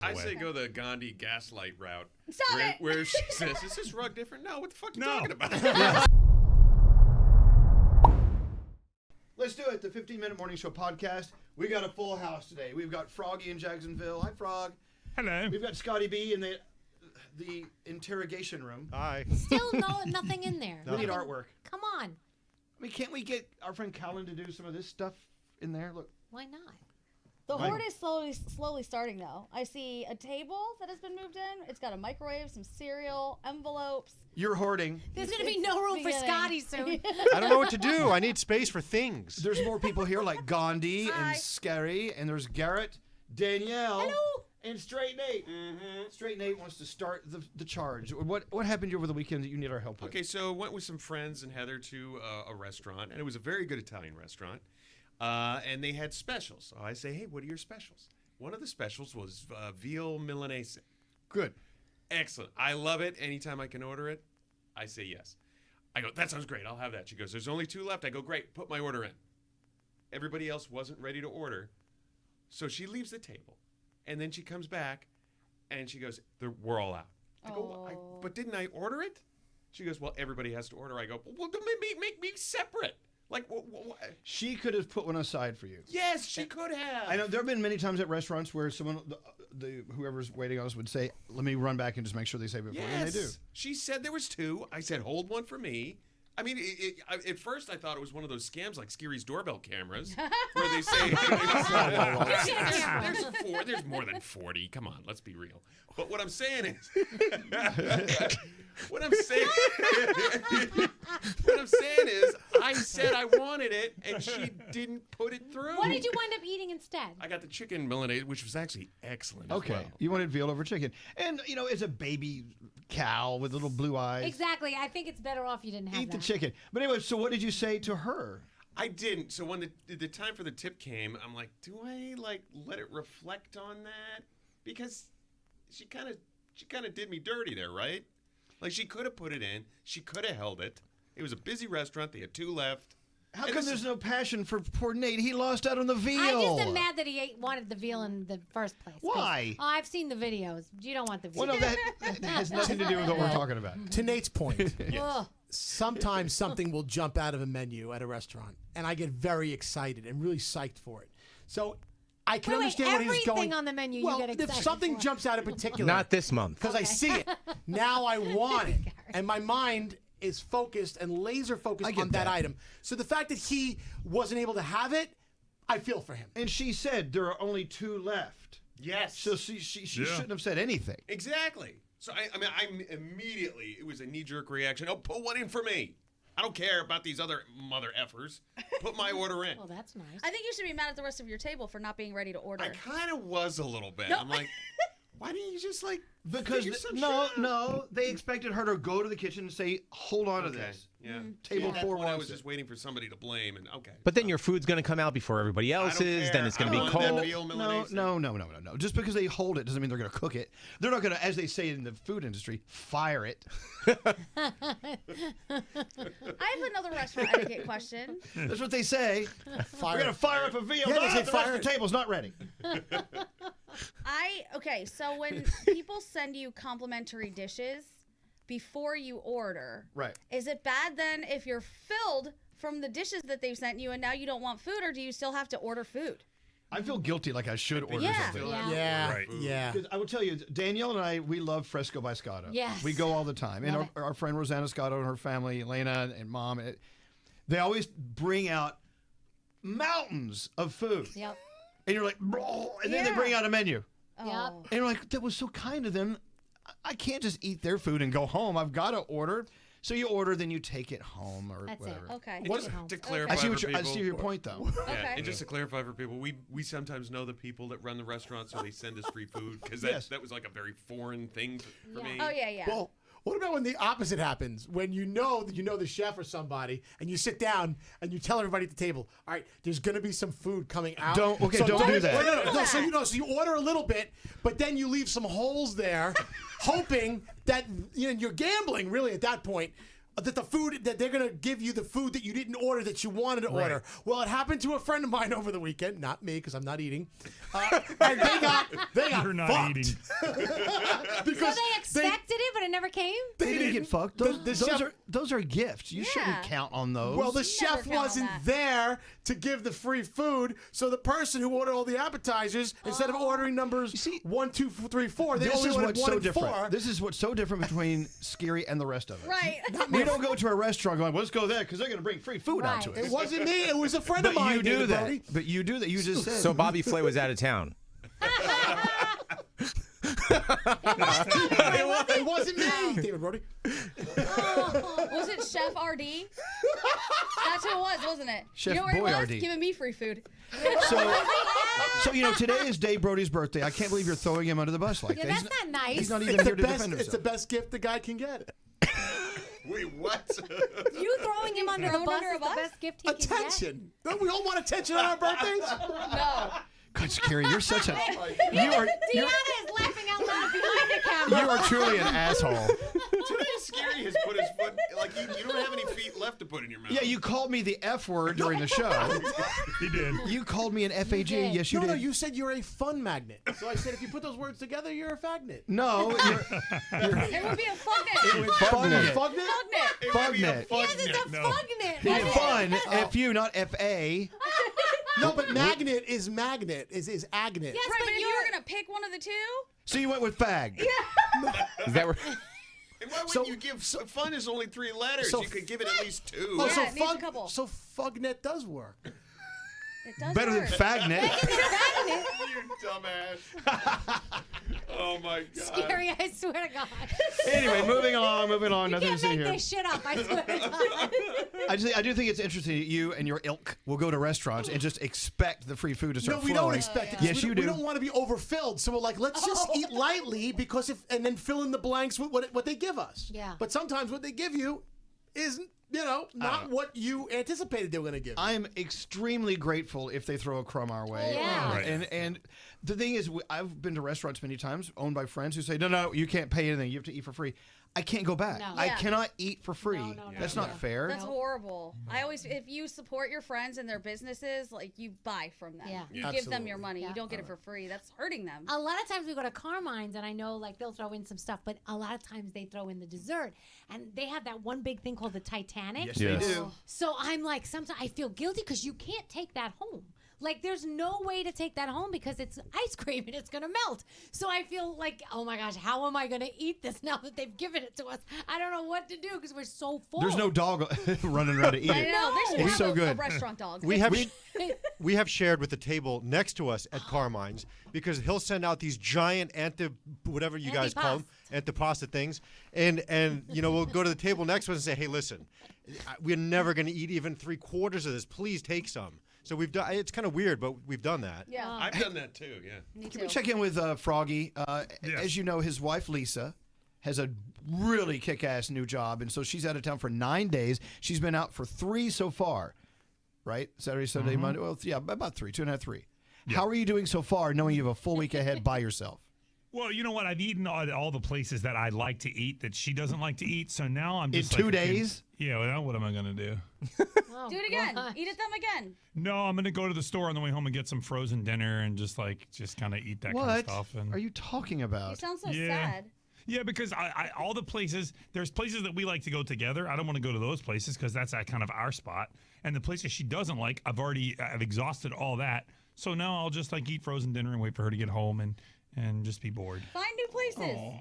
I say go the Gandhi gaslight route. Stop it! Where she says, is this rug different? No, what the fuck are you talking about? Let's do it. The 15-Minute Morning Show podcast. We got a full house today. We've got Froggy in Jacksonville. Hi, Frog. Hello. We've got Scotty B in the interrogation room. Hi. Still nothing in there. We need artwork. Come on. I mean, can't we get our friend Callan to do some of this stuff in there? Look. Why not? The horde is slowly starting, though. I see a table that has been moved in. It's got a microwave, some cereal, envelopes. You're hoarding. There's going to be no room for Scotty soon. I don't know what to do. I need space for things. There's more people here like Gandhi and Scary, and there's Garrett, Danielle, and Straight Nate. Straight Nate wants to start the charge. What happened over the weekend that you need our help with? Okay, so went with some friends and Heather to a restaurant, and it was a very good Italian restaurant. And they had specials. So I say, hey, what are your specials? One of the specials was veal Milanese. Good. Excellent. I love it. Anytime I can order it, I say yes. I go, that sounds great. I'll have that. She goes, there's only 2 left. I go, great. Put my order in. Everybody else wasn't ready to order. So she leaves the table. And then she comes back, and she goes, we're all out. I go, well, but didn't I order it? She goes, well, everybody has to order. I go, well, make me separate. Like, she could have put one aside for you. Yes, she could have. I know there have been many times at restaurants where someone, whoever's waiting on us would say, let me run back and just make sure they save it for you. And they do. She said there was 2. I said, hold one for me. I mean, at first I thought it was one of those scams like Scary's doorbell cameras where they say, there's 4, there's more than 40. Come on, let's be real. But what I'm saying is, I said I wanted it, and she didn't put it through. What did you wind up eating instead? I got the chicken Milanese, which was actually excellent. Okay, as well. You wanted veal over chicken, and it's a baby cow with little blue eyes. Exactly. I think it's better off you didn't have Eat the chicken. But anyway, so what did you say to her? I didn't. So when the time for the tip came, I'm like, do I let it reflect on that? Because she kind of did me dirty there, right? Like she could have put it in. She could have held it. It was a busy restaurant. They had 2 left. How come there's no passion for poor Nate? He lost out on the veal. I just am mad that he wanted the veal in the first place. Why? I've seen the videos. You don't want the veal. Well, no, that has nothing to do with what we're talking about. To Nate's point, Ugh. sometimes something will jump out of a menu at a restaurant, and I get very excited and really psyched for it. So I can understand what he's going. Everything on the menu well, you get excited if something for. jumps out in particular. Not this month. Because I see it. Now I want it. And my mind is focused and laser focused on that item. So the fact that he wasn't able to have it, I feel for him. And she said there are only 2 left. Yes. So she shouldn't have said anything. Exactly. So I immediately, it was a knee-jerk reaction. Oh, put one in for me. I don't care about these other mother effers. Put my order in. Well, that's nice. I think you should be mad at the rest of your table for not being ready to order. I kind of was a little bit. No. I'm like, why didn't you just Because they expected her to go to the kitchen and say, hold on to this. Yeah. Table 4 I was wants just waiting for somebody to blame, and okay. But then your food's going to come out before everybody else's. Then it's going to be cold. No. Just because they hold it doesn't mean they're going to cook it. They're not going to, as they say in the food industry, fire it. I have another restaurant etiquette question. That's what they say. We're going to fire up a veal. Yeah, they say the fire rest of the table's not ready. So when people send you complimentary dishes before you order, right? Is it bad then if you're filled from the dishes that they've sent you and now you don't want food, or do you still have to order food? I feel guilty, like I should order something. Yeah. Right. Yeah. I will tell you, Danielle and I, we love Fresco by Scotto. Yes. We go all the time. And our friend Rosanna Scotto and her family, Elena and Mom, they always bring out mountains of food. Yep. And you're like, and then they bring out a menu. Yep. Oh. And you're like, that was so kind of them. I can't just eat their food and go home. I've got to order. So you order, then you take it home or That's whatever. it. Okay. To clarify I see for people, your point, though. Okay. And just to clarify for people, we sometimes know the people that run the restaurant, so they send us free food because that was like a very foreign thing for me. Oh, yeah. Well, what about when the opposite happens? When you know that you know the chef or somebody, and you sit down and you tell everybody at the table, all right, there's going to be some food coming out. Don't do that. No, so you order a little bit, but then you leave some holes there, hoping that you're gambling really at that point. that the food that they're gonna give you the food that you didn't order that you wanted to order. Well, it happened to a friend of mine over the weekend, not me because I'm not eating. And they got You're not fucked. eating. Because So they expected it, but it never came? They didn't get fucked. Those are gifts. You Yeah. shouldn't count on those. Well, the Never chef count on wasn't that. there to give the free food, so the person who ordered all the appetizers, instead of ordering numbers see, 1, 2, 3, 4, they this only is ordered what's 1 so and different. 4. This is what's so different between Scary and the rest of us. Right. We don't go to a restaurant going, well, let's go there because they're going to bring free food out to Right. us. It wasn't me. It was a friend of But mine. you do David that. Brody. But you do that. You just said. So Bobby Flay was out of town. It wasn't me, David Brody. Was it Chef RD? That's who it was, wasn't it? Chef you know where he was? Boyardee. Giving me free food. So today is Dave Brody's birthday. I can't believe you're throwing him under the bus like Yeah, that. that's not nice. He's not even It's here the to best. defend It's the himself. best gift the guy can get. Wait, what? You throwing him under the Thrown bus under a is the bus? best gift he can get. Attention. Don't we all want attention on our birthdays? No. God, Scary, you're such a you are Deanna is laughing out loud behind the camera. you are truly an asshole. Today Scary has put his foot, like, you don't have any feet left to put in your mouth. Yeah, you called me the F word during the show. He did. You called me an FAG. did. Yes, you No, did. you said you're a fun magnet. So I said if you put those words together, you're a fagnet. No, you're It would be a fugnet. Fugnet. Fugnet? Fugnet. It would be a Fugnet. fun Yes, it's a No. fugnet. Fun. F-U, not F-A. No, but magnet is magnet. Is agnet. Yes, Right, but but if you you're were going to pick one of the two, So you went with fag. Is that where? And why wouldn't So- you give fun is only 3 letters? So you could give it at least 2. Oh, Yeah, so it needs a couple. So fugnet does work. it does Better than work. fagnet. fagnet. You dumbass. Oh, my God. Scary, I swear to God. Anyway, moving along. You Nothing to can't see make here. this shit up, I swear to God. I do think it's interesting that you and your ilk will go to restaurants and just expect the free food to start No, we flowing. don't expect it. 'cause Yes, we, you We do. don't want to be overfilled. So we're like, let's just eat lightly because and then fill in the blanks with what they give us. Yeah. But sometimes what they give you isn't, not what you anticipated they were going to give you. I am extremely grateful if they throw a crumb our way. Yeah. Right. And the thing is, I've been to restaurants many times owned by friends who say, no, you can't pay anything. You have to eat for free. I can't go back. No. I Yeah. cannot eat for free. No, That's no. not fair. That's horrible. I always, if you support your friends and their businesses, like you buy from them. Yeah. You give them your money. Yeah. You don't get it for free. That's hurting them. A lot of times we go to Carmine's and I know like they'll throw in some stuff, but a lot of times they throw in the dessert. And they have that one big thing called the Titanic. Yes, Yes. they do. So I'm like, sometimes I feel guilty because you can't take that home. Like, there's no way to take that home because it's ice cream and it's going to melt. So I feel like, oh my gosh, how am I going to eat this now that they've given it to us? I don't know what to do because we're so full. There's no dog running around to eat I it. know. They should It's have so a good. restaurant dog. We have shared with the table next to us at Carmine's because he'll send out these giant whatever you guys call them, antipasta things, and we'll go to the table next to us and say, hey, listen, we're never going to eat even 3/4 of this. Please take some. So we've done. It's kind of weird, but we've done that. Yeah. I've done that too, yeah. Me Can we too. check in with Froggy? Yes. As you know, his wife, Lisa, has a really kick-ass new job, and so she's out of town for 9 days. She's been out for 3 so far, right? Saturday, Sunday, Monday. Well, yeah, about 3, 2.5, 3. How are you doing so far, knowing you have a full week ahead by yourself? Well, you know what? I've eaten all the places that I like to eat that she doesn't like to eat. So now I'm In just 2 like, days? Yeah. Well, what am I gonna do? Oh, Do it again. gosh. Eat at them again. No, I'm gonna go to the store on the way home and get some frozen dinner and just kind of eat that kind of What stuff. And are you talking You about? sound so Yeah. sad. Yeah, because I all the places, there's places that we like to go together. I don't want to go to those places because that's kind of our spot. And the places she doesn't like, I've exhausted all that. So now I'll just like eat frozen dinner and wait for her to get home and just be bored. Find new places. Oh.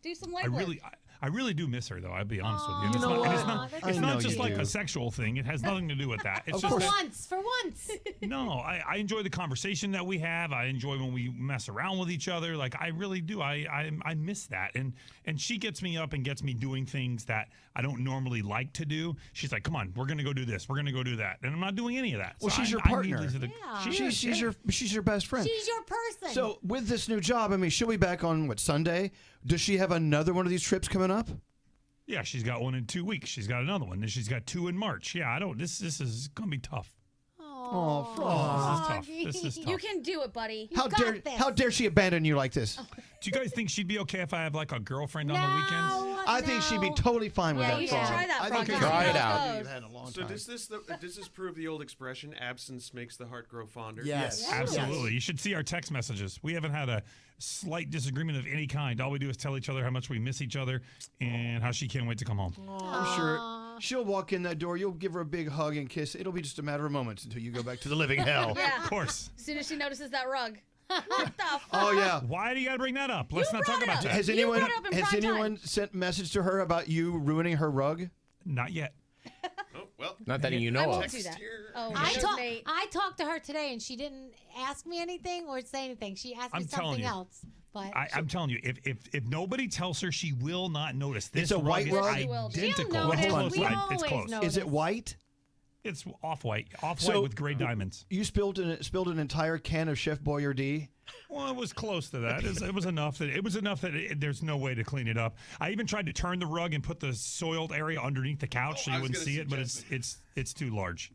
Do some legwork. I really do miss her though. I'll be honest with you. And You it's know not, and what? it's not, I it's know not just you like do. a sexual thing. It has nothing to do with that. It's Of just For course. once. no, I enjoy the conversation that we have. I enjoy when we mess around with each other. Like I really do. I miss that. And she gets me up and gets me doing things that I don't normally like to do. She's like, "Come on, we're gonna go do this. We're gonna go do that." And I'm not doing any of that. Well, So she's your I need partner. Lisa to- Yeah. She is, She's yeah. your best friend. She's your person. So with this new job, I mean, she'll be back on Sunday? Does she have another one of these trips coming up? Yeah, she's got one in 2 weeks. She's got another one. Then she's got 2 in March. Yeah, I don't. This is gonna be tough. Oh, This is tough. This is tough. You can do it, buddy. got this. How dare she abandon you like this? Do you guys think she'd be okay if I have like a girlfriend no, on the weekends? I think she'd be totally fine with Yeah, that. you should Frog. try that, I Frog. think Try it it's out. you've had in a long So time. does this prove the old expression, absence makes the heart grow fonder? Yes. Absolutely. You should see our text messages. We haven't had a slight disagreement of any kind. All we do is tell each other how much we miss each other and how she can't wait to come home. I'm sure she'll walk in that door. You'll give her a big hug and kiss. It'll be just a matter of moments until you go back to the living hell. Yeah. Of course. As soon as she notices that rug. What the fuck? Oh yeah. Why do you got to bring that up? Let's not talk brought it about up. that. Has You anyone brought it up in prime time. sent message to her about you ruining her rug? Not yet. Oh, well. Not that you know I of. won't do that. here. Oh, I, there's talk, Nate. I talked to her today, and she didn't ask me anything or say anything. She asked me I'm telling something you. else. But I'm telling you, if nobody tells her, she will not notice. This It's a white rug rug? is She will. identical. She'll It's notice. close. We It's always close. know. Is it white? It's off-white. Off-white So- with gray diamonds. You spilled an entire can of Chef Boyardee. Well, it was close to that. It was enough that there's no way to clean it up. I even tried to turn the rug and put the soiled area underneath the couch so I you was wouldn't gonna see it, but suggest it's too large.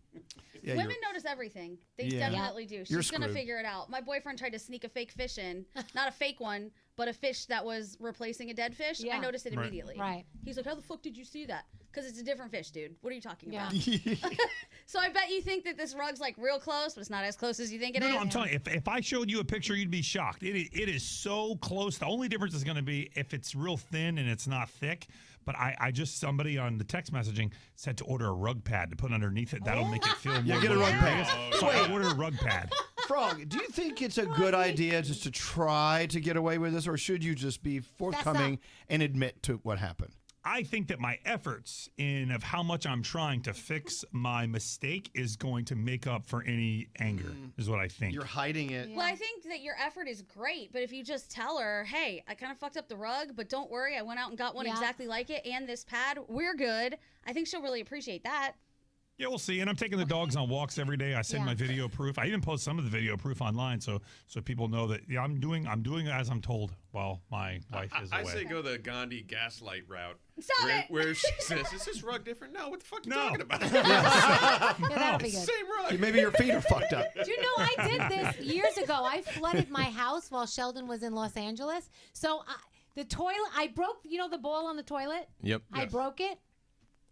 Yeah, Women notice everything. They Yeah. definitely do. You're She's going to screwed. figure it out. My boyfriend tried to sneak a fake fish in. Not a fake one, but a fish that was replacing a dead fish. Yeah. I noticed it Right. immediately. Right. He's like, how the fuck did you see that? Because it's a different fish, dude. What are you talking Yeah. about? So I bet you think that this rug's like real close, but it's not as close as you think it is. No, I'm telling you, if I showed you a picture, you'd be shocked. It is so close. The only difference is going to be if it's real thin and it's not thick. But somebody on the text messaging said to order a rug pad to put underneath it. That'll make it feel more. get a rug pad. So I ordered a rug pad. Frog, do you think it's a good idea just to try to get away with this, or should you just be forthcoming and admit to what happened? I think that my efforts of how much I'm trying to fix my mistake is going to make up for any anger, is what I think. You're hiding it. Well, I think that your effort is great, but if you just tell her, hey, I kind of fucked up the rug, but don't worry, I went out and got one Yeah. exactly like it and this pad, we're good. I think she'll really appreciate that. Yeah, we'll see. And I'm taking the dogs on walks every day. I send Yeah. my video proof. I even post some of the video proof online, so people know that I'm doing as I'm told while my wife is away. I say go the Gandhi gaslight route. Stop it. Where she says, is this rug different? No, what the fuck are you No. talking about? Yeah, that'll be good. Same rug. Maybe your feet are fucked up. Do you know I did this years ago? I flooded my house while Sheldon was in Los Angeles. So the toilet, I broke, the bowl on the toilet? Yep. I broke it.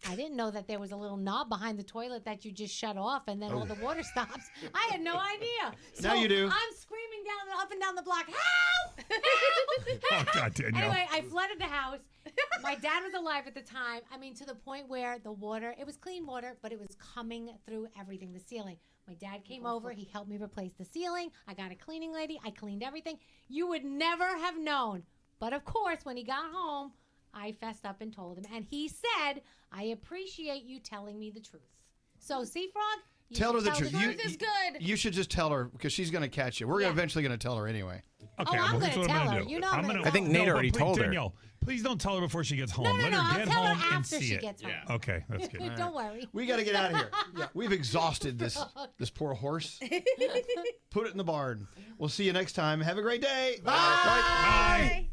I didn't know that there was a little knob behind the toilet that you just shut off and then all the water stops. I had no idea. So Now you do. I'm screaming up and down the block, help! Help! Oh, God, Danielle. Anyway, I flooded the house. My dad was alive at the time. I mean, to the point where the water, it was clean water, but it was coming through everything, the ceiling. My dad came over. He helped me replace the ceiling. I got a cleaning lady. I cleaned everything. You would never have known. But, of course, when he got home, I fessed up and told him. And he said, I appreciate you telling me the truth. So, see, Frog? You Tell her should the tell truth. Truth is good. You should just tell her because she's going to catch you. We're Yeah. eventually going to tell her anyway. Okay, I'm well, gonna here's what I'm tell gonna her. do. You know I'm gonna I think tell Nate No, already but told her. Danielle, please don't tell her before she gets home. No, Let her I'll get tell home her and after see she it. gets home. Okay, that's good. Don't worry. We got to get out of here. We've exhausted this poor horse. Put it in the barn. We'll see you next time. Have a great day. Bye. Bye.